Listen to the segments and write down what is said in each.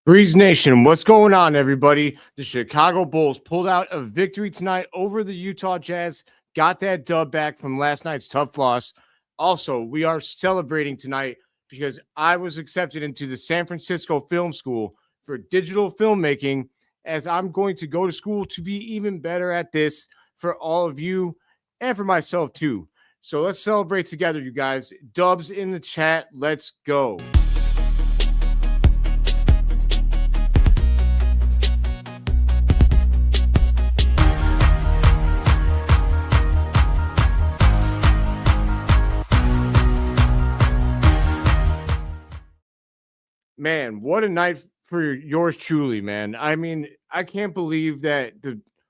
Breeze Nation, what's going on, everybody? The Chicago Bulls pulled out a victory tonight over the Utah Jazz, got that dub back from last night's tough loss. Also, we are celebrating tonight because I was accepted into the San Francisco Film School for digital filmmaking, as I'm going to go to school to be even better at this for all of you and for myself too. So let's celebrate together, you guys. Dubs in the chat. Let's go. Man, what a night for yours truly, man. I mean, I can't believe that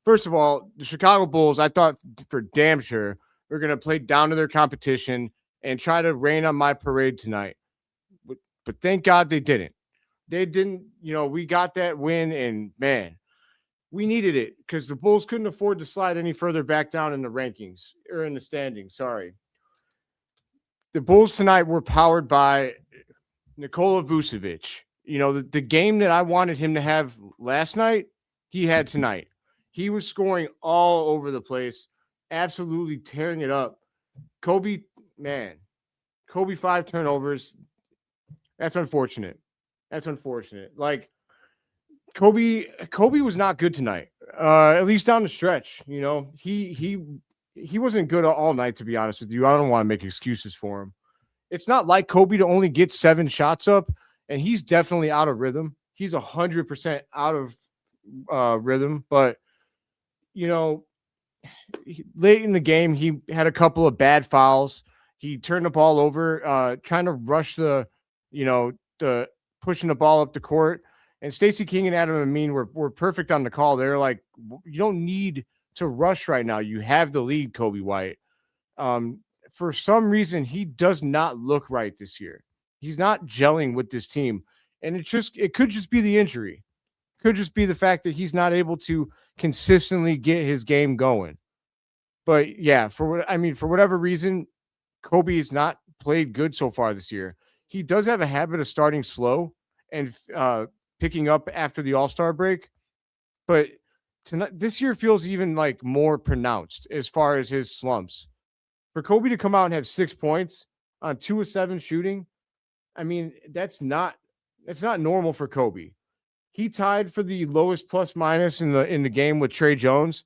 first of all, the Chicago Bulls, I thought for damn sure were going to play down to their competition and try to rain on my parade tonight. But thank God they didn't. They didn't, we got that win, and man, we needed it because the Bulls couldn't afford to slide any further back down in the rankings or in the standings. Sorry. The Bulls tonight were powered by Nikola Vucevic. The game that I wanted him to have last night, he had tonight. He was scoring all over the place, absolutely tearing it up. Kobe 5 turnovers. That's unfortunate. Like Kobe was not good tonight. At least down the stretch. He wasn't good all night, to be honest with you. I don't want to make excuses for him. It's not like Kobe to only get 7 shots up, and he's definitely out of rhythm. He's 100% out of rhythm. But, late in the game, he had a couple of bad fouls. He turned the ball over, trying to rush the pushing the ball up the court. And Stacey King and Adam Amin were perfect on the call. They're like, you don't need to rush right now. You have the lead, Kobe White. For some reason, he does not look right this year. He's not gelling with this team. And it could just be the injury. It could just be the fact that he's not able to consistently get his game going. But yeah, for whatever reason, Kobe has not played good so far this year. He does have a habit of starting slow and picking up after the All-Star break. But this year feels even like more pronounced as far as his slumps. For Kobe to come out and have 6 points on 2 of 7 shooting, I mean, that's not normal for Kobe. He tied for the lowest plus minus in the game with Trey Jones,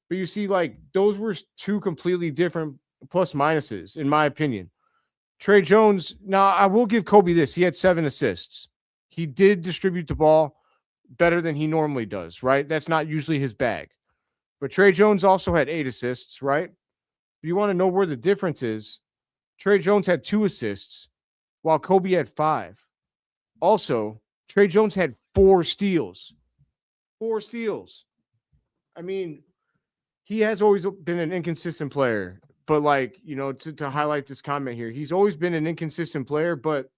but you see, like, those were 2 completely different plus minuses, in my opinion. Trey Jones, now I will give Kobe this: he had 7 assists. He did distribute the ball better than he normally does, right? That's not usually his bag. But Trey Jones also had 8 assists, right? If you want to know where the difference is, Trey Jones had 2 assists, while Kobe had 5. Also, Trey Jones had 4 steals. 4 steals. I mean, he has always been an inconsistent player. But, like, to highlight this comment here, he's always been an inconsistent player, but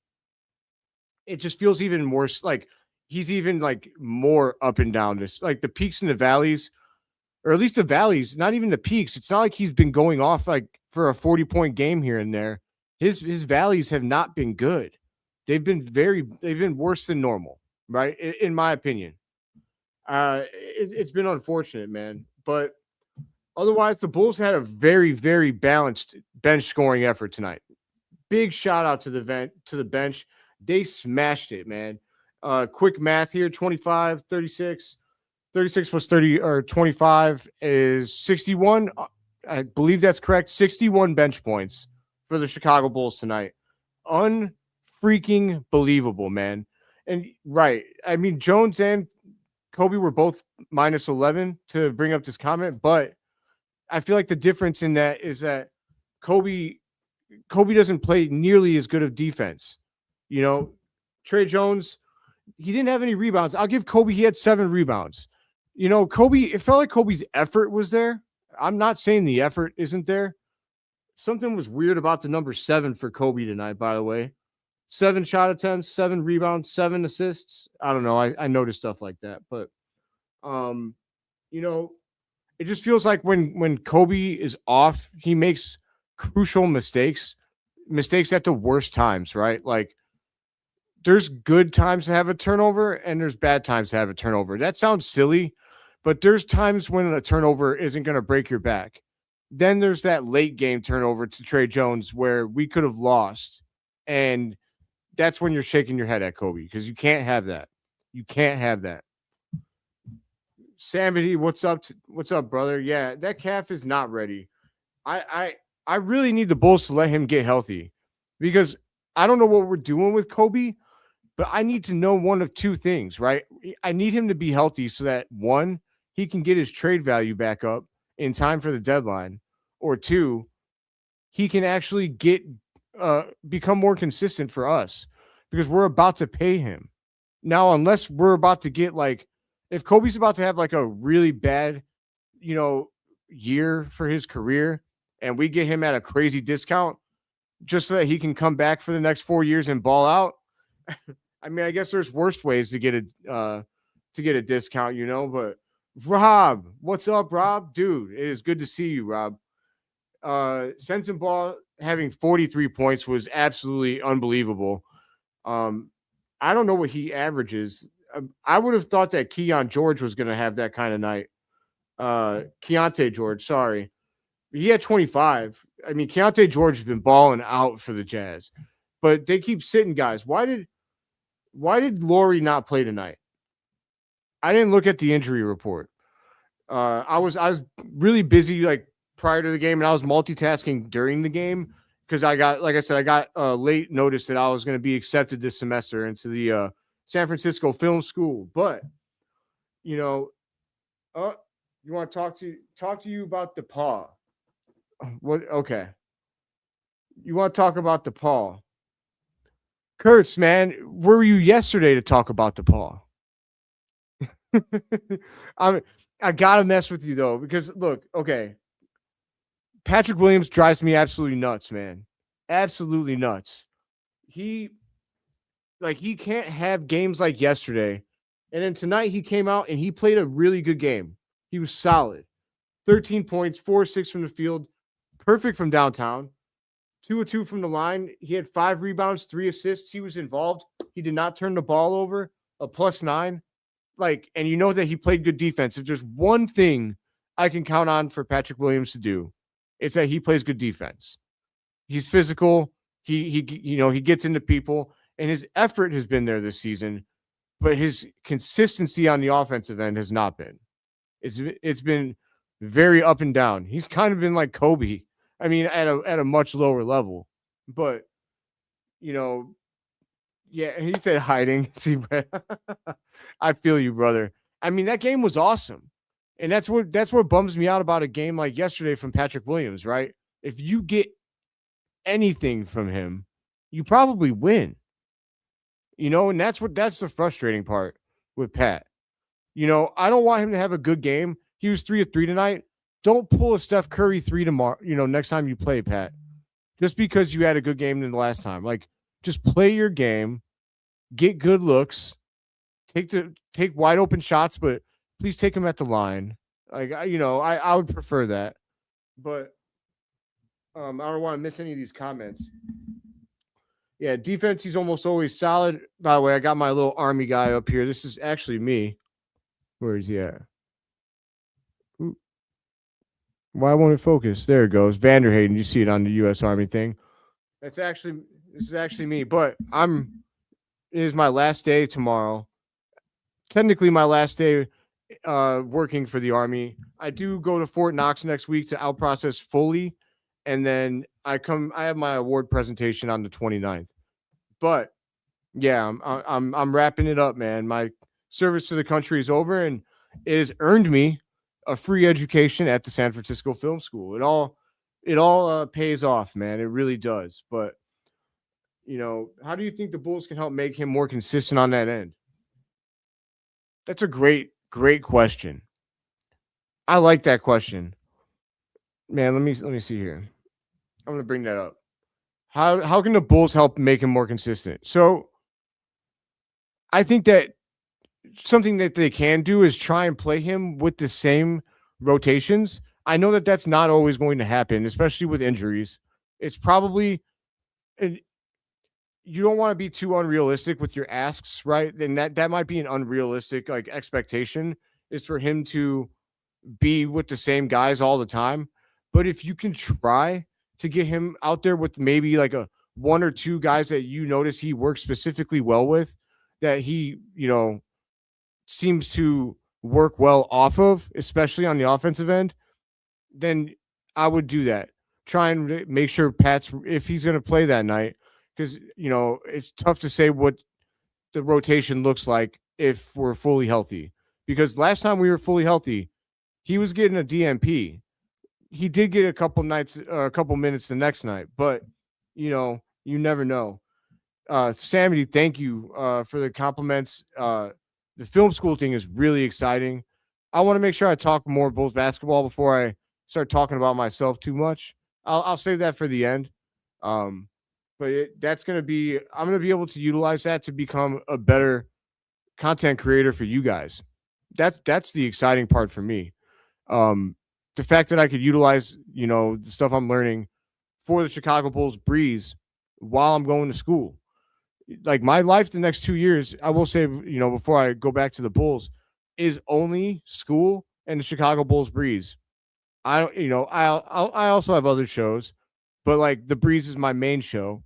it just feels even worse. Like, he's even, like, more up and down. This, like, the peaks and the valleys, or at least the valleys, not even the peaks. It's not like he's been going off like for a 40-point game here and there. His valleys have not been good. They've been worse than normal, right? In my opinion. It's been unfortunate, man. But otherwise, the Bulls had a very, very balanced bench scoring effort tonight. Big shout out to the bench. They smashed it, man. Quick math here: 25, 36. 36 plus 30 or 25 is 61. I believe that's correct. 61 bench points for the Chicago Bulls tonight. Unfreaking believable, man. And right, I mean, Jones and Kobe were both minus 11 to bring up this comment, but I feel like the difference in that is that Kobe doesn't play nearly as good of defense. Trey Jones, he didn't have any rebounds. I'll give Kobe, he had 7 rebounds. Kobe, it felt like Kobe's effort was there. I'm not saying the effort isn't there. Something was weird about the number 7 for Kobe tonight, by the way. 7 shot attempts, 7 rebounds, 7 assists. I don't know. I noticed stuff like that. But, it just feels like when Kobe is off, he makes crucial mistakes at the worst times, right? Like, there's good times to have a turnover and there's bad times to have a turnover. That sounds silly, but there's times when a turnover isn't going to break your back. Then there's that late game turnover to Trey Jones where we could have lost. And that's when you're shaking your head at Kobe because you can't have that. You can't have that. Samity, what's up? What's up, brother? Yeah, that calf is not ready. I really need the Bulls to let him get healthy because I don't know what we're doing with Kobe, but I need to know one of two things, right? I need him to be healthy so that one, he can get his trade value back up in time for the deadline, or two, he can actually become more consistent for us because we're about to pay him. Now, unless we're about to get like, if Kobe's about to have like a really bad, year for his career and we get him at a crazy discount just so that he can come back for the next 4 years and ball out. I mean, I guess there's worse ways to get a discount, but Rob, what's up, Rob? Dude, it is good to see you, Rob. Sense and Ball having 43 points was absolutely unbelievable. I don't know what he averages. I would have thought that Keon George was going to have that kind of night. Keontae George, sorry. He had 25. I mean, Keontae George has been balling out for the Jazz, but they keep sitting guys. Why did Laurie not play tonight? I didn't look at the injury report. I was really busy like prior to the game, and I was multitasking during the game because I got late notice that I was going to be accepted this semester into the San Francisco Film School. But you want to talk to you about DePaul. What? Okay. You want to talk about DePaul? Kurtz, man, where were you yesterday to talk about DePaul? I gotta mess with you though because look, okay. Patrick Williams drives me absolutely nuts, man. Absolutely nuts. He can't have games like yesterday. And then tonight he came out and he played a really good game. He was solid. 13 points, 4-6 from the field, perfect from downtown, 2-2 from the line. He had 5 rebounds, 3 assists. He was involved. He did not turn the ball over, a +9. And you know that he played good defense. If there's one thing I can count on for Patrick Williams to do, it's that he plays good defense. He's physical. He gets into people, and his effort has been there this season, but his consistency on the offensive end has not been. It's been very up and down. He's kind of been like Kobe. I mean, at a much lower level, but yeah. He said hiding. See, I feel you, brother. I mean, that game was awesome, and that's what bums me out about a game like yesterday from Patrick Williams. Right? If you get anything from him, you probably win. And that's the frustrating part with Pat. I don't want him to have a good game. He was 3 of 3 tonight. Don't pull a Steph Curry 3 tomorrow, next time you play, Pat. Just because you had a good game than the last time. Just play your game, get good looks, take wide open shots, but please take them at the line. I would prefer that. But I don't want to miss any of these comments. Yeah, defense, he's almost always solid. By the way, I got my little army guy up here. This is actually me. Where is he at? Ooh. Why won't it focus? There it goes. VanDerHeyden. You see it on the U.S. Army thing. This is actually me. But it is my last day tomorrow. Technically, my last day working for the Army. I do go to Fort Knox next week to outprocess fully, and then I have my award presentation on the 29th. But yeah, I'm wrapping it up, man. My service to the country is over, and it has earned me a free education at the San Francisco Film School. It all pays off, man. It really does. But how do you think the Bulls can help make him more consistent on that end? That's a great question. I like that question, man. Let me see here. I'm gonna bring that up. How can the Bulls help make him more consistent? So I think that something that they can do is try and play him with the same rotations. I know that that's not always going to happen, especially with injuries. It's probably you don't want to be too unrealistic with your asks, right? Then that might be an unrealistic like expectation is for him to be with the same guys all the time. But if you can try to get him out there with maybe like a one or two guys that you notice he works specifically well with, that he, seems to work well off of, especially on the offensive end, then I would do that. Try and make sure Pat's, if he's going to play that night, because, it's tough to say what the rotation looks like if we're fully healthy. Because last time we were fully healthy, he was getting a DMP. He did get a couple minutes the next night, but you never know. Sammy, thank you for the compliments. The film school thing is really exciting. I want to make sure I talk more Bulls basketball before I start talking about myself too much. I'll save that for the end. But that's going to be, I'm going to be able to utilize that to become a better content creator for you guys. That's the exciting part for me. The fact that I could utilize, the stuff I'm learning for the Chicago Bulls breeze while I'm going to school. Like my life the next 2 years, I will say, before I go back to the Bulls, is only school and the Chicago Bulls breeze. I don't, I also have other shows, but like the breeze is my main show.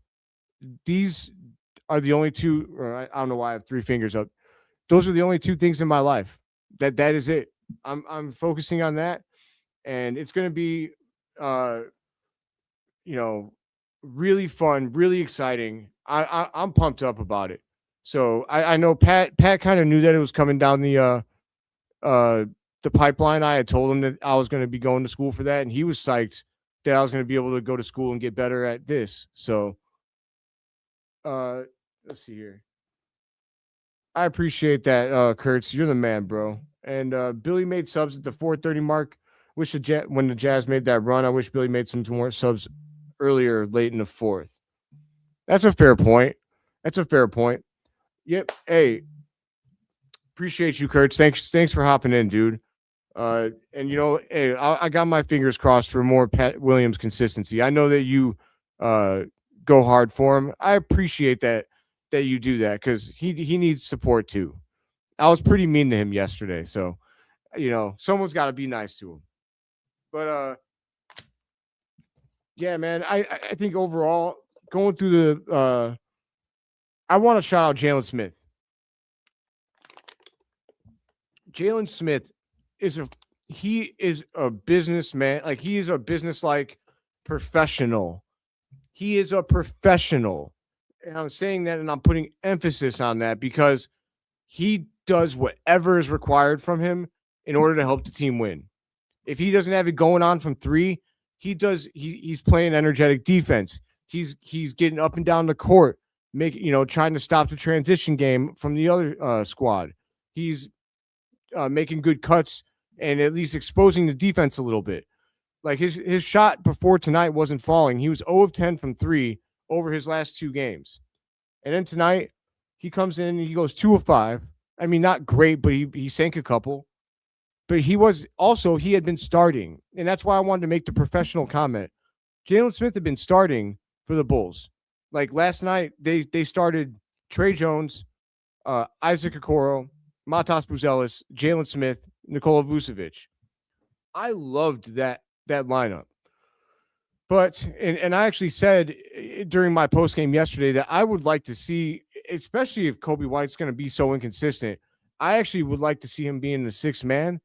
These are the only two, or I don't know why I have three fingers up. Those are the only two things in my life. That is it. I'm focusing on that, and it's going to be, really fun, really exciting. I'm pumped up about it. So I know Pat kind of knew that it was coming down the pipeline. I had told him that I was going to be going to school for that, and he was psyched that I was going to be able to go to school and get better at this. So let's see here. I appreciate that, Kurtz. You're the man, bro. And Billy made subs at the 4:30 mark. Wish when the Jazz made that run, I wish Billy made some more subs earlier, late in the fourth. That's a fair point. Yep. Hey, appreciate you, Kurtz. Thanks for hopping in, dude. And hey, I got my fingers crossed for more Pat Williams consistency. I know that you go hard for him. I appreciate that you do that because he needs support too. I was pretty mean to him yesterday, so someone's got to be nice to him. But yeah, man, I think overall going through the I want to shout out Jalen Smith. Jalen Smith is a businessman. Like he is a business-like professional. He is a professional. And I'm saying that and I'm putting emphasis on that because he does whatever is required from him in order to help the team win. If he doesn't have it going on from three, he's playing energetic defense. He's getting up and down the court, trying to stop the transition game from the other squad. He's making good cuts and at least exposing the defense a little bit. Like his shot before tonight wasn't falling. He was 0 of 10 from 3 over his last 2 games. And then tonight, he comes in and he goes 2 of 5. I mean, not great, but he sank a couple. But he had been starting. And that's why I wanted to make the professional comment. Jalen Smith had been starting for the Bulls. Like last night, they started Trey Jones, Isaac Okoro, Matas Buzelis, Jalen Smith, Nikola Vucevic. I loved that lineup. But, and I actually said during my postgame yesterday that I would like to see, especially if Kobe White's going to be so inconsistent, I actually would like to see him being the 6th man.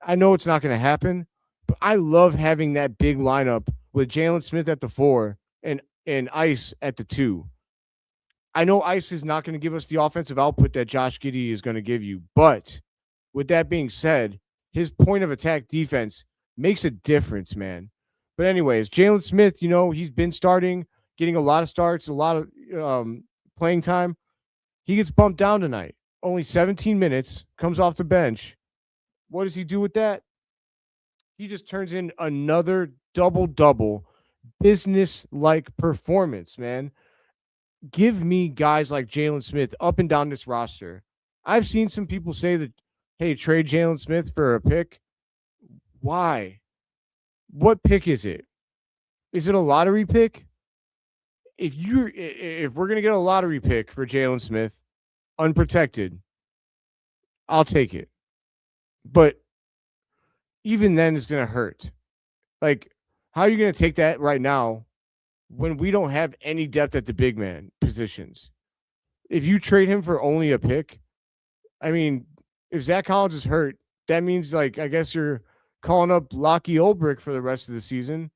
I know it's not going to happen, but I love having that big lineup with Jalen Smith at the 4 and Ice at the 2. I know Ice is not going to give us the offensive output that Josh Giddey is going to give you, but with that being said, his point of attack defense makes a difference, man. But anyways, Jalen Smith, he's been starting, getting a lot of starts, a lot of playing time. He gets bumped down tonight. Only 17 minutes, comes off the bench. What does he do with that? He just turns in another double-double, business-like performance, man. Give me guys like Jalen Smith up and down this roster. I've seen some people say that, hey, trade Jalen Smith for a pick. Why? What pick is it? Is it a lottery pick? if we're gonna get a lottery pick for Jalen Smith, unprotected, I'll take it. But even then, it's gonna hurt. Like, how are you gonna take that right now when we don't have any depth at the big man positions? If you trade him for only a pick, I mean, if Zach Collins is hurt, that means like I guess you're calling up Lockie Ulbrich for the rest of the season.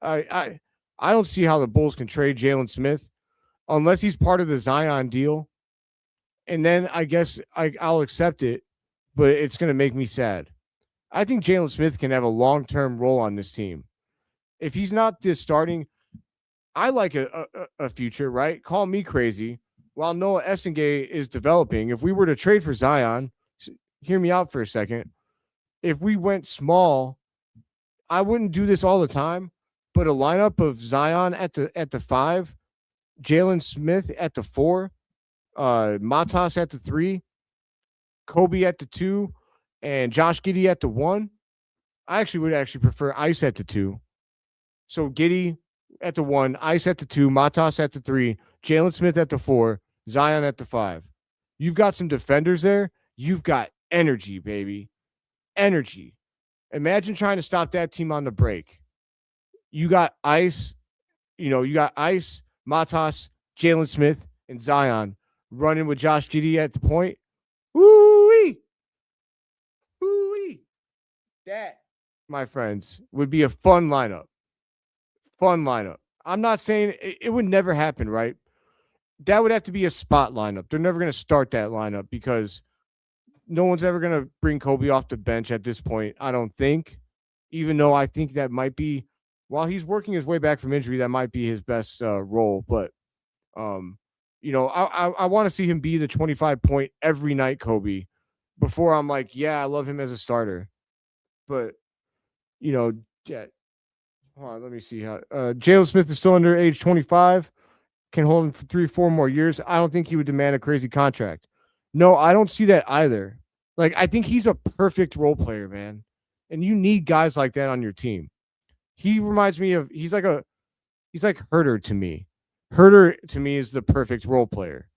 I I I don't see how the Bulls can trade Jalen Smith unless he's part of the Zion deal, and then I guess I'll accept it, but it's going to make me sad. I think Jalen Smith can have a long term role on this team. If he's not this starting, I like a future, right? Call me crazy. While Noah Essengay is developing, if we were to trade for Zion, hear me out for a second. If we went small, I wouldn't do this all the time, but a lineup of Zion at the 5, Jalen Smith at the 4, Matas at the 3, Kobe at the 2, and Josh Giddey at the 1. I actually would prefer Ice at the 2. So Giddey at the 1, Ice at the 2, Matas at the 3, Jalen Smith at the 4, Zion at the 5. You've got some defenders there. You've got energy, baby. Energy. Imagine trying to stop that team on the break. You got Ice, Matas, Jalen Smith, and Zion running with Josh Giddey at the point. Woo-wee! Woo-wee! That, my friends, would be a fun lineup. Fun lineup. I'm not saying it would never happen, right? That would have to be a spot lineup. They're never going to start that lineup because no one's ever going to bring Kobe off the bench at this point, I don't think. Even though I think that might be, while he's working his way back from injury, that might be his best role. But, I want to see him be the 25-point every night Kobe before I'm like, yeah, I love him as a starter. But, yeah. Hold on, let me see how. Jalen Smith is still under age 25. Can hold him for 3-4 more years. I don't think he would demand a crazy contract. No, I don't see that either. Like, I think he's a perfect role player, man. And you need guys like that on your team. He reminds me of he's like Herder to me. Herder to me is the perfect role player.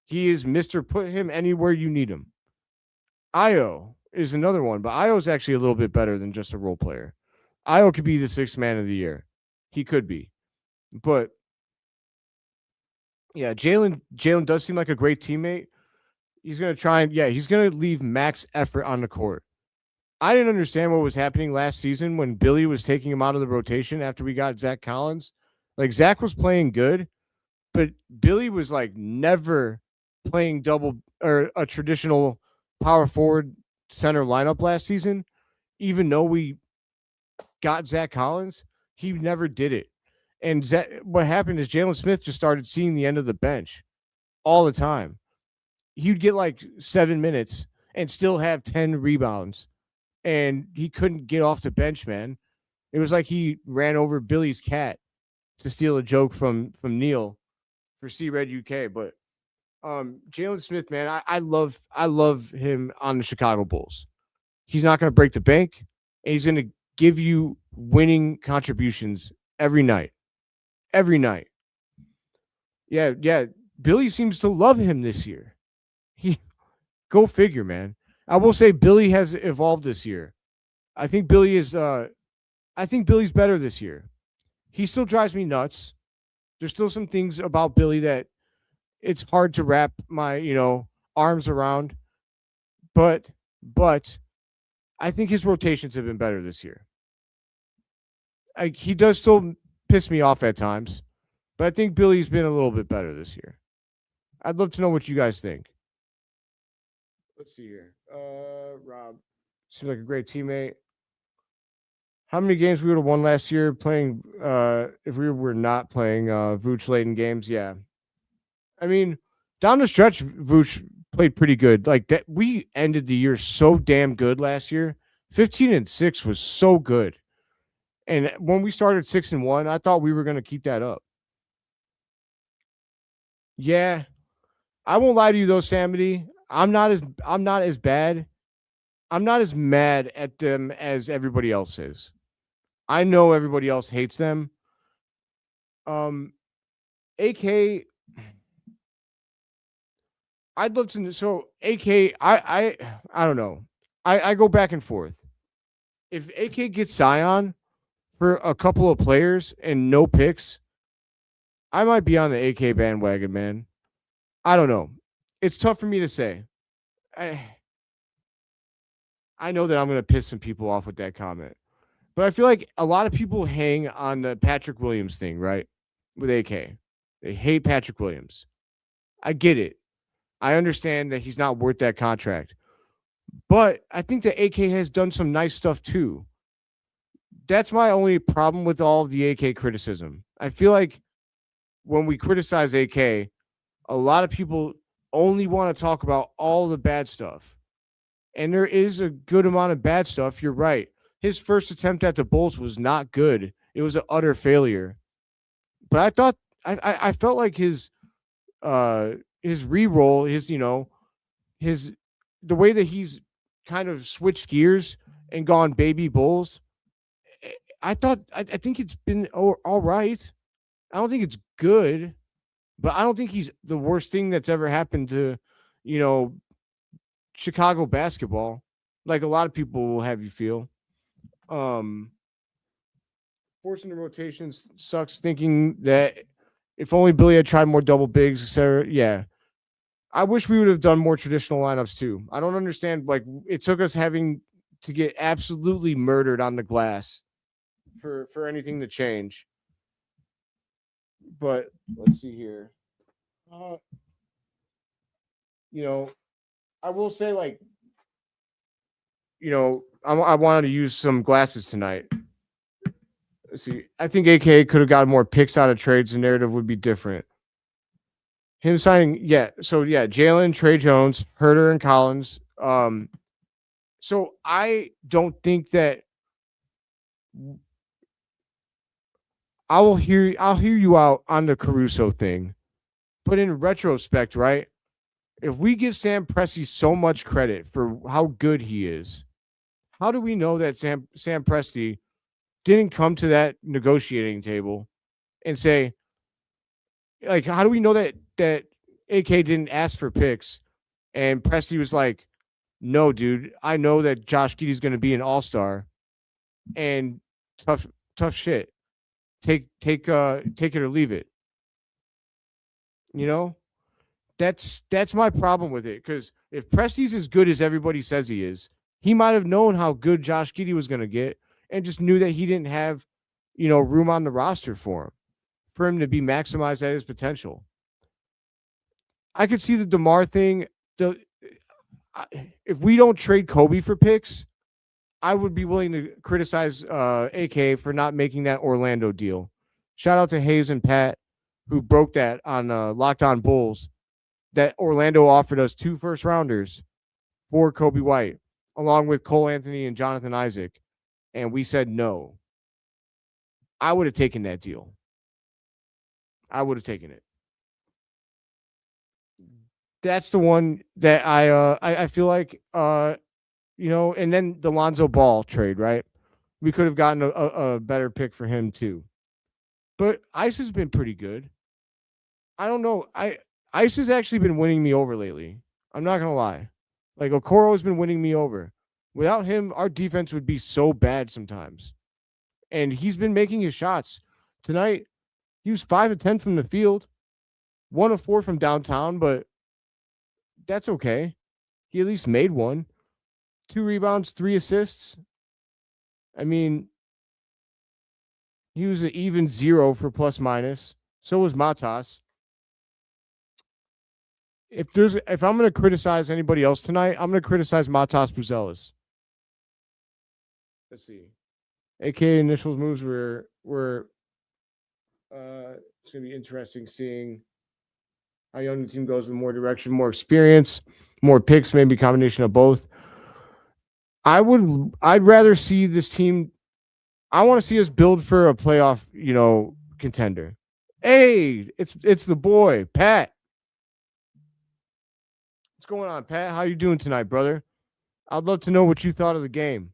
He is Mr. Put him anywhere you need him. Io is another one, but Io is actually a little bit better than just a role player. Io could be the 6th man of the year. He could be. But yeah, Jalen does seem like a great teammate. He's going to try and he's going to leave max effort on the court. I didn't understand what was happening last season when Billy was taking him out of the rotation after we got Zach Collins. Like, Zach was playing good, but Billy was like never playing double or a traditional power forward center lineup last season. Even though we got Zach Collins, he never did it. And what happened is Jalen Smith just started seeing the end of the bench all the time. He'd get like 7 minutes and still have 10 rebounds. And he couldn't get off the bench, man. It was like he ran over Billy's cat, to steal a joke from Neil for C-Red UK. But Jalen Smith, man, I love him on the Chicago Bulls. He's not going to break the bank, and he's going to give you winning contributions every night. Every night. Yeah. Billy seems to love him this year. Go figure, man. I will say Billy has evolved this year. I think Billy's better this year. He still drives me nuts. There's still some things about Billy that it's hard to wrap my, arms around. But I think his rotations have been better this year. He does still piss me off at times, but I think Billy's been a little bit better this year. I'd love to know what you guys think. Let's see here. Rob seems like a great teammate. How many games we would have won last year playing if we were not playing Vucci late in games? Yeah. I mean, down the stretch, Vucci played pretty good. Like that, we ended the year so damn good last year. 15-6 was so good. And when we started 6-1, I thought we were going to keep that up. Yeah. I won't lie to you though, Samity. I'm not as bad. I'm not as mad at them as everybody else is. I know everybody else hates them. AK, I'd love to know. So AK, I don't know. I go back and forth. If AK gets Zion for a couple of players and no picks, I might be on the AK bandwagon, man. I don't know. It's tough for me to say. I I know that I'm going to piss some people off with that comment. But I feel like a lot of people hang on the Patrick Williams thing, right? With AK. They hate Patrick Williams. I get it. I understand that he's not worth that contract. But I think that AK has done some nice stuff too. That's my only problem with all of the AK criticism. I feel like when we criticize AK, a lot of people only want to talk about all the bad stuff. And there is a good amount of bad stuff. You're right. His first attempt at the Bulls was not good. It was an utter failure. But I thought I felt like his re-roll, his the way that he's kind of switched gears and gone baby Bulls. I think it's been all right. I don't think it's good, but I don't think he's the worst thing that's ever happened to, you know, Chicago basketball, like a lot of people will have you feel. Um, Forcing the rotations sucks. Thinking that if only Billy had tried more double bigs, etc. Yeah, I wish we would have done more traditional lineups too. I don't understand. Like it took us having to get absolutely murdered on the glass for anything to change. But let's see here. Uh, you know, I will say like I wanted to use some glasses tonight. Let's see. I think AK could have gotten more picks out of trades. The narrative would be different. Him signing, yeah. So yeah, Jalen, Trey Jones, Herter, and Collins. So I don't think that I'll hear you out on the Caruso thing. But in retrospect, right? If we give Sam Presti so much credit for how good he is, how do we know that Sam Presti didn't come to that negotiating table and say, like, how do we know that AK didn't ask for picks and Presti was like, no, dude, I know that Josh Giddey's going to be an all-star and tough shit. Take it or leave it. You know? That's my problem with it, because if Presti's as good as everybody says he is, he might have known how good Josh Giddey was going to get and just knew that he didn't have, room on the roster for him to be maximized at his potential. I could see the DeMar thing. If we don't trade Kobe for picks, I would be willing to criticize AK for not making that Orlando deal. Shout out to Hayes and Pat, who broke that on Locked On Bulls, that Orlando offered us 2 first-rounders for Kobe White, along with Cole Anthony and Jonathan Isaac, and we said no. I would have taken that deal. I would have taken it. That's the one that I feel like and then the Lonzo Ball trade, right? We could have gotten a better pick for him too. But Ice has been pretty good. I don't know. Ice has actually been winning me over lately. I'm not gonna lie. Like Okoro has been winning me over. Without him, our defense would be so bad sometimes. And he's been making his shots. Tonight, he was 5 of 10 from the field, 1 of 4 from downtown, but that's okay. He at least made one. 2 rebounds, 3 assists. I mean, he was an even 0 for plus minus. So was Matas. If I'm going to criticize anybody else tonight, I'm going to criticize Matas Buzelis. Let's see. AK initial moves were it's going to be interesting seeing how young the team goes with more direction, more experience, more picks, maybe a combination of both. I'd rather see this team. I want to see us build for a playoff, contender. Hey, it's the boy, Pat. What's going on, Pat? How you doing tonight, brother? I'd love to know what you thought of the game.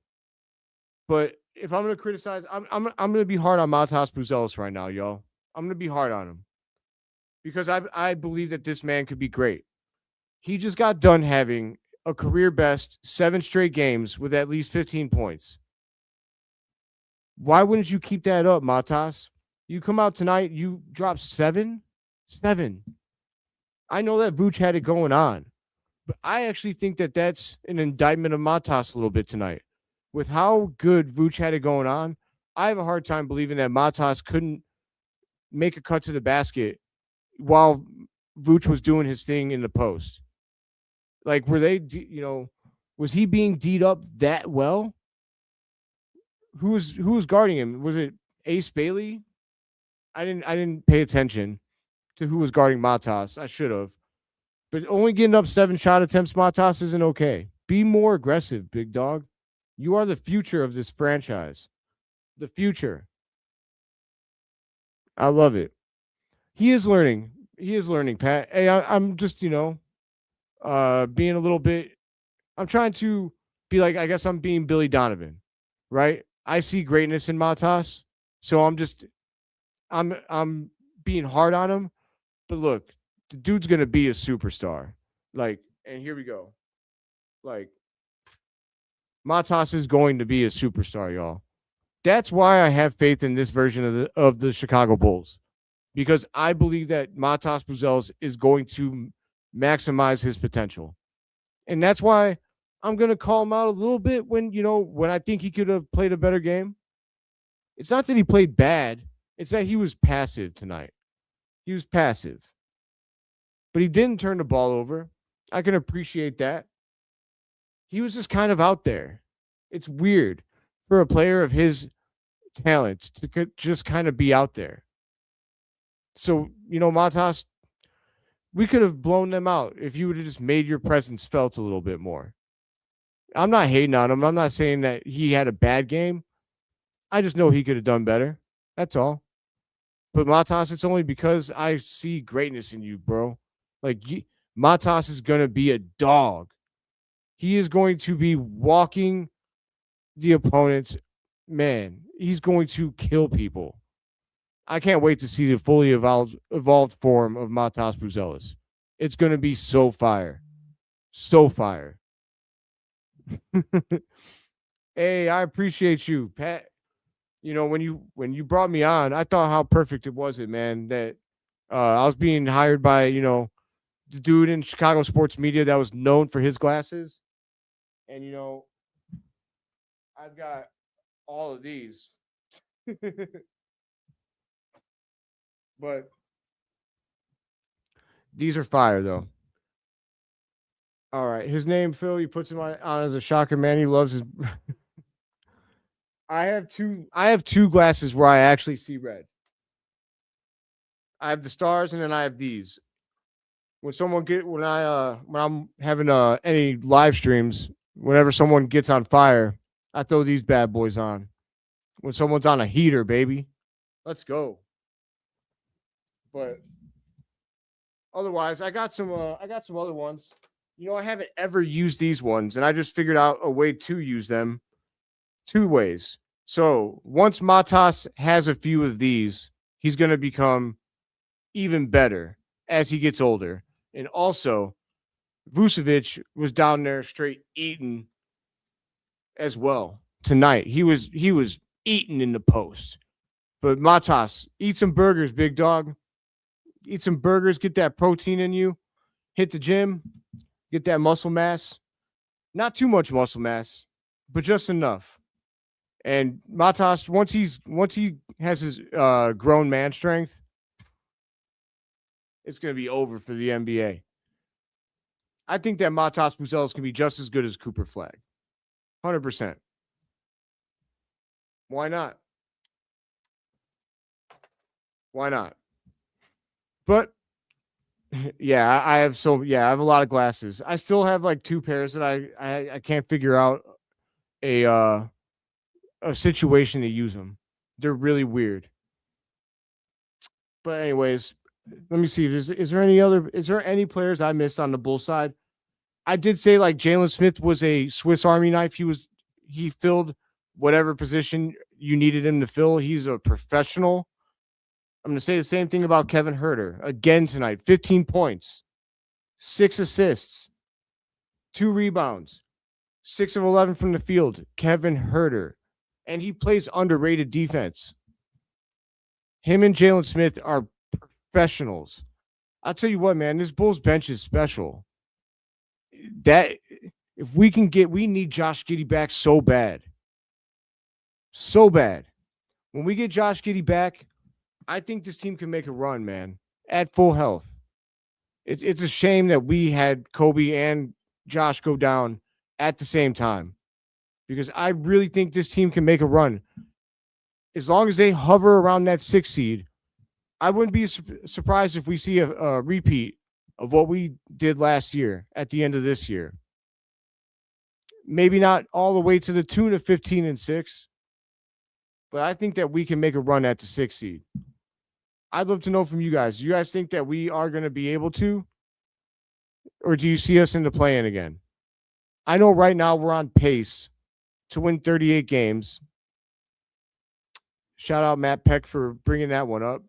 But if I'm going to criticize, I'm going to be hard on Matas Buzelis right now, y'all. I'm going to be hard on him. because I believe that this man could be great. He just got done having a career best 7 straight games with at least 15 points. Why wouldn't you keep that up, Matas? You come out tonight, you drop 7? 7. I know that Vucci had it going on, but I actually think that that's an indictment of Matas a little bit tonight. With how good Vucci had it going on, I have a hard time believing that Matas couldn't make a cut to the basket while Vucci was doing his thing in the post. Like, were they, was he being D'd up that well? Who was guarding him? Was it Ace Bailey? I didn't pay attention to who was guarding Matas. I should have. But only getting up 7 shot attempts, Matas, isn't okay. Be more aggressive, big dog. You are the future of this franchise. The future. I love it. He is learning. He is learning, Pat. Hey, I'm just, being a little bit. I'm trying to be like, I guess I'm being Billy Donovan, right? I see greatness in Matas, so I'm being hard on him. But look, the dude's gonna be a superstar. Like, and here we go. Like, Matas is going to be a superstar, y'all. That's why I have faith in this version of the Chicago Bulls, because I believe that Matas Buzelis is going to maximize his potential, and that's why I'm going to call him out a little bit when I think he could have played a better game. It's not that he played bad; it's that he was passive tonight. He was passive, but he didn't turn the ball over. I can appreciate that. He was just kind of out there. It's weird for a player of his talent to just kind of be out there. So, Matas, we could have blown them out if you would have just made your presence felt a little bit more. I'm not hating on him. I'm not saying that he had a bad game. I just know he could have done better. That's all. But Matas, it's only because I see greatness in you, bro. Like, Matas is going to be a dog. He is going to be walking the opponents. Man, he's going to kill people. I can't wait to see the fully evolved form of Matas Buzelis. It's going to be so fire. So fire. Hey, I appreciate you, Pat. When you brought me on, I thought how perfect it was, man, that I was being hired by, the dude in Chicago sports media that was known for his glasses. And, I've got all of these. But these are fire, though. All right. His name, Phil, he puts him on as a shocker, man. He loves his. I have two glasses where I actually see red. I have the stars, and then I have these. When I'm having any live streams, whenever someone gets on fire, I throw these bad boys on. When someone's on a heater, baby, let's go. But otherwise, I got some other ones. I haven't ever used these ones, and I just figured out a way to use them 2 ways. So once Matas has a few of these, he's going to become even better as he gets older. And also, Vucevic was down there straight eating as well tonight. He was eating in the post. But Matas, eat some burgers, big dog. Eat some burgers, get that protein in you. Hit the gym, get that muscle mass. Not too much muscle mass, but just enough. And Matas, once he has his grown man strength, it's going to be over for the NBA. I think that Matas Buzelis can be just as good as Cooper Flagg. 100%. Why not? Why not? But yeah, I have a lot of glasses. I still have like 2 pairs that I can't figure out a situation to use them. They're really weird. But anyways, let me see. Is there any players I missed on the Bull side? I did say like Jalen Smith was a Swiss Army knife. He filled whatever position you needed him to fill. He's a professional. I'm going to say the same thing about Kevin Huerter again tonight. 15 points, 6 assists, 2 rebounds, 6 of 11 from the field. Kevin Huerter. And he plays underrated defense. Him and Jalen Smith are professionals. I'll tell you what, man, this Bulls bench is special. That if we can get, we need Josh Giddey back so bad. So bad. When we get Josh Giddey back, I think this team can make a run, man, at full health. It's a shame that we had Kobe and Josh go down at the same time, because I really think this team can make a run. As long as they hover around that 6 seed, I wouldn't be surprised if we see a repeat of what we did last year at the end of this year. Maybe not all the way to the tune of 15-6, but I think that we can make a run at the 6 seed. I'd love to know from you guys. Do you guys think that we are going to be able to? Or do you see us in the play-in again? I know right now we're on pace to win 38 games. Shout out Matt Peck for bringing that one up.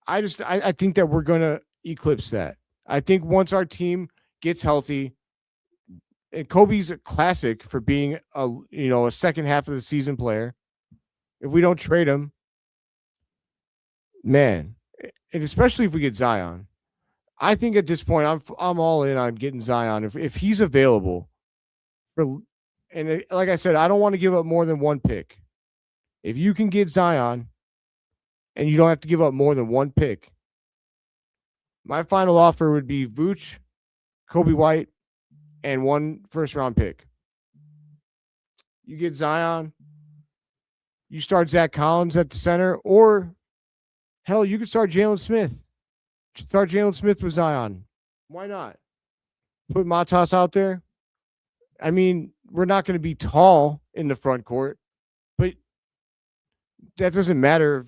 I think that we're going to eclipse that. I think once our team gets healthy, and Kobe's a classic for being a second half of the season player. If we don't trade him, man, and especially if we get Zion, I think at this point I'm all in on getting Zion if he's available. Like I said, I don't want to give up more than 1 pick. If you can get Zion, and you don't have to give up more than 1 pick, my final offer would be Vucci, Kobe White, and 1 first-round pick. You get Zion, you start Zach Collins at the center, or hell, you could start Jalen Smith. Start Jalen Smith with Zion. Why not? Put Matas out there. I mean, we're not going to be tall in the front court, but that doesn't matter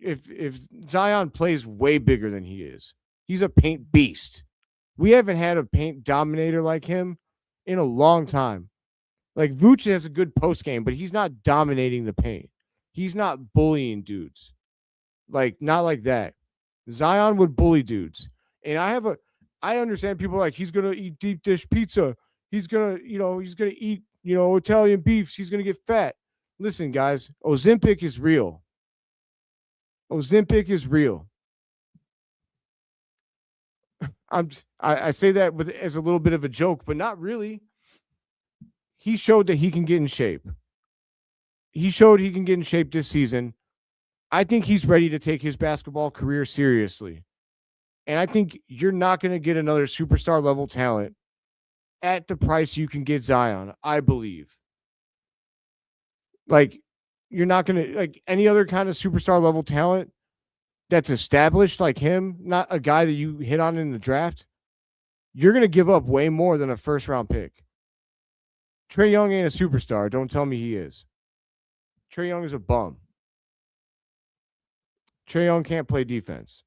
if Zion plays way bigger than he is. He's a paint beast. We haven't had a paint dominator like him in a long time. Like, Vucci has a good post game, but he's not dominating the paint. He's not bullying dudes. Like, not like that. Zion would bully dudes. And I understand people like, he's going to eat deep dish pizza. He's going to eat, Italian beefs. He's going to get fat. Listen, guys, Ozempic is real. Ozempic is real. I say that as a little bit of a joke, but not really. He showed that he can get in shape. He showed he can get in shape this season. I think he's ready to take his basketball career seriously. And I think you're not going to get another superstar level talent at the price you can get Zion, I believe. Like, you're not going to, like, any other kind of superstar level talent that's established like him, not a guy that you hit on in the draft, you're going to give up way more than a first-round pick. Trae Young ain't a superstar. Don't tell me he is. Trae Young is a bum. Trae Young can't play defense.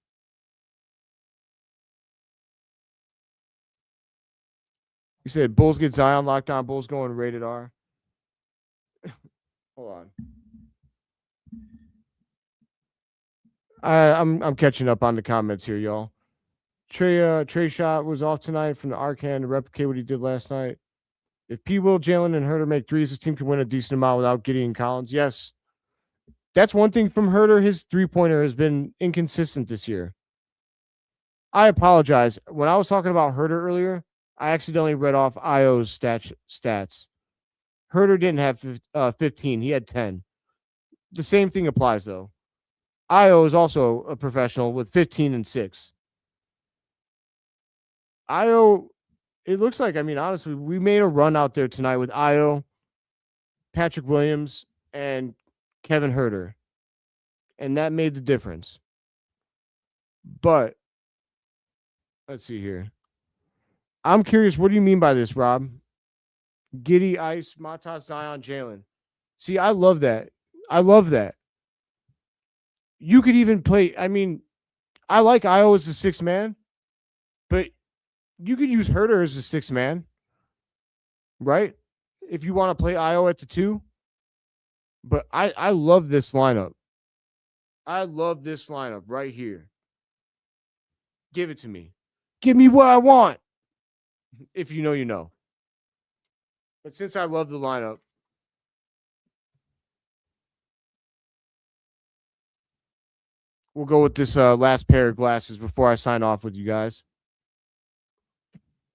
You said Bulls get Zion locked on. Bulls going rated R. Hold on. I'm catching up on the comments here, y'all. Trey shot was off tonight from the arc hand to replicate what he did last night. If P. Will, Jalen, and Huerter make threes, this team can win a decent amount without Gideon Collins. Yes. That's one thing from Huerter. His three-pointer has been inconsistent this year. I apologize. When I was talking about Huerter earlier, I accidentally read off Io's stats. Huerter didn't have 15. He had 10. The same thing applies, though. Io is also a professional with 15-6. Io, it looks like, honestly, we made a run out there tonight with Io, Patrick Williams, and Kevin Huerter. And that made the difference. But, let's see here. I'm curious, what do you mean by this, Rob? Giddey, Ice, Matas, Zion, Jalen. See, I love that. I love that. You could even play, I like Io as the sixth man, but you could use Huerter as the sixth man, right? If you want to play Io at the 2. But I love this lineup. I love this lineup right here. Give it to me. Give me what I want. If you know, you know. But since I love the lineup, we'll go with this last pair of glasses before I sign off with you guys.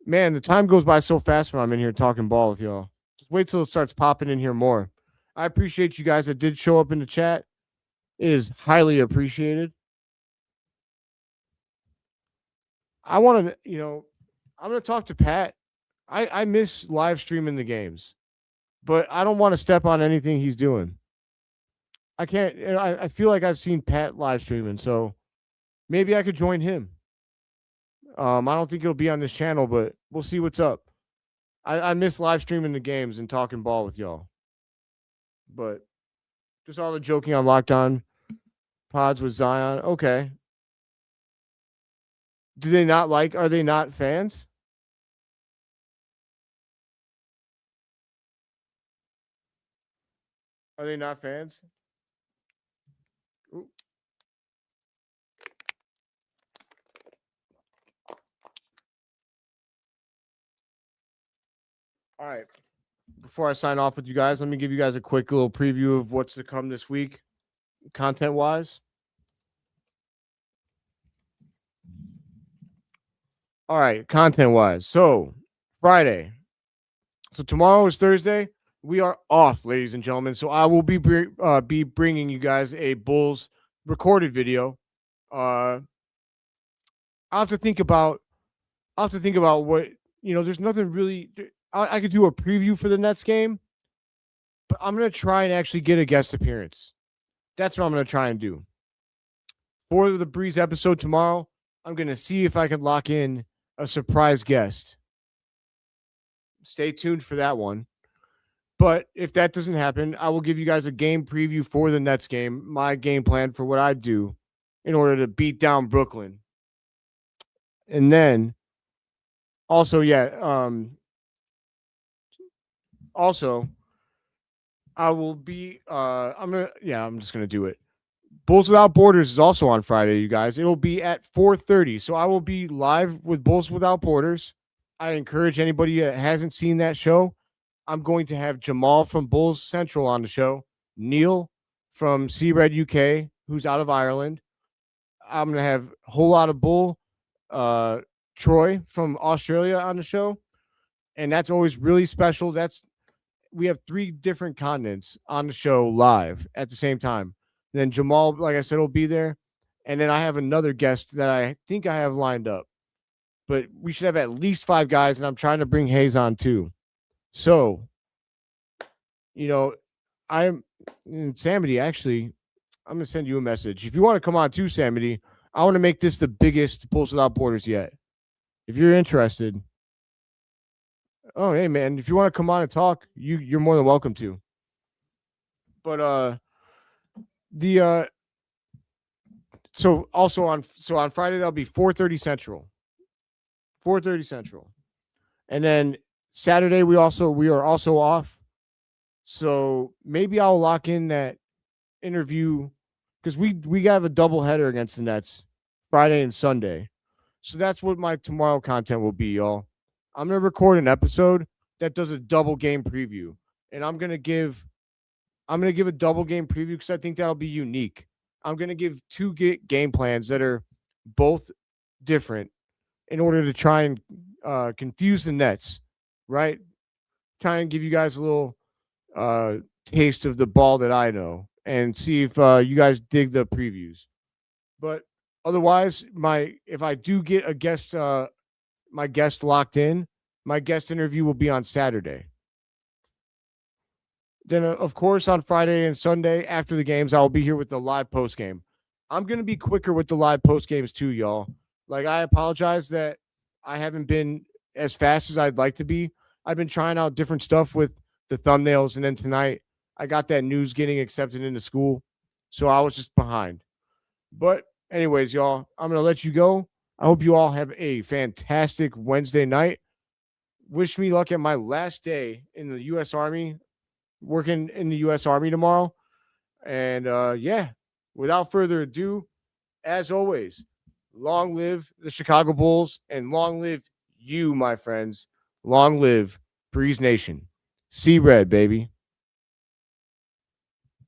Man, the time goes by so fast when I'm in here talking ball with y'all. Just wait till it starts popping in here more. I appreciate you guys that did show up in the chat. It is highly appreciated. I want to, I'm going to talk to Pat. I miss live streaming the games, but I don't want to step on anything he's doing. I can't, I feel like I've seen Pat live streaming, so maybe I could join him. I don't think it'll be on this channel, but we'll see what's up. I miss live streaming the games and talking ball with y'all. But just all the joking on Locked On Pods with Zion. Okay. Do they not like? Are they not fans? Are they not fans? Ooh. All right. Before I sign off with you guys, let me give you guys a quick little preview of what's to come this week, content-wise. All right, content-wise. So, Friday. So, tomorrow is Thursday. We are off, ladies and gentlemen. So, I will be bringing you guys a Bulls recorded video. I'll have to think about what, there's nothing really. I could do a preview for the Nets game, but I'm going to try and actually get a guest appearance. That's what I'm going to try and do. For the Breeze episode tomorrow, I'm going to see if I can lock in a surprise guest. Stay tuned for that one. But if that doesn't happen, I will give you guys a game preview for the Nets game, my game plan for what I do in order to beat down Brooklyn. And then also, I will be I'm just gonna do it. Bulls Without Borders is also on Friday, you guys. It'll be at 4:30. So I will be live with Bulls Without Borders. I encourage anybody that hasn't seen that show. I'm going to have Jamal from Bulls Central on the show, Neil from Sea Red UK, who's out of Ireland. I'm gonna have a whole lot of Bull, Troy from Australia on the show, and that's always really special. We have 3 different continents on the show live at the same time. And then Jamal, like I said, will be there. And then I have another guest that I think I have lined up. But we should have at least 5 guys, and I'm trying to bring Hayes on too. So, I'm in Samity, actually, I'm going to send you a message. If you want to come on too, Samity, I want to make this the biggest Bulls Without Borders yet. If you're interested. Oh, hey, man, if you want to come on and talk, you're more than welcome to. But so on Friday, that'll be 4:30 Central. 4:30 Central. And then Saturday, we are also off. So maybe I'll lock in that interview because we have a doubleheader against the Nets Friday and Sunday. So that's what my tomorrow content will be, y'all. I'm going to record an episode that does a double game preview. And I'm going to give a double game preview because I think that'll be unique. I'm going to give 2 game plans that are both different in order to try and confuse the Nets, right? Try and give you guys a little taste of the ball that I know and see if you guys dig the previews. But otherwise, if I do get a guest, my guest locked in, my guest interview will be on Saturday. Then, of course, on Friday and Sunday after the games, I'll be here with the live post game. I'm going to be quicker with the live post games too, y'all. Like, I apologize that I haven't been as fast as I'd like to be. I've been trying out different stuff with the thumbnails, and then tonight I got that news getting accepted into school, so I was just behind. But anyways, y'all, I'm going to let you go. I hope you all have a fantastic Wednesday night. Wish me luck at my last day in the U.S. Army, working in the U.S. Army tomorrow. And, without further ado, as always, long live the Chicago Bulls and long live you, my friends. Long live Breeze Nation. See red, baby.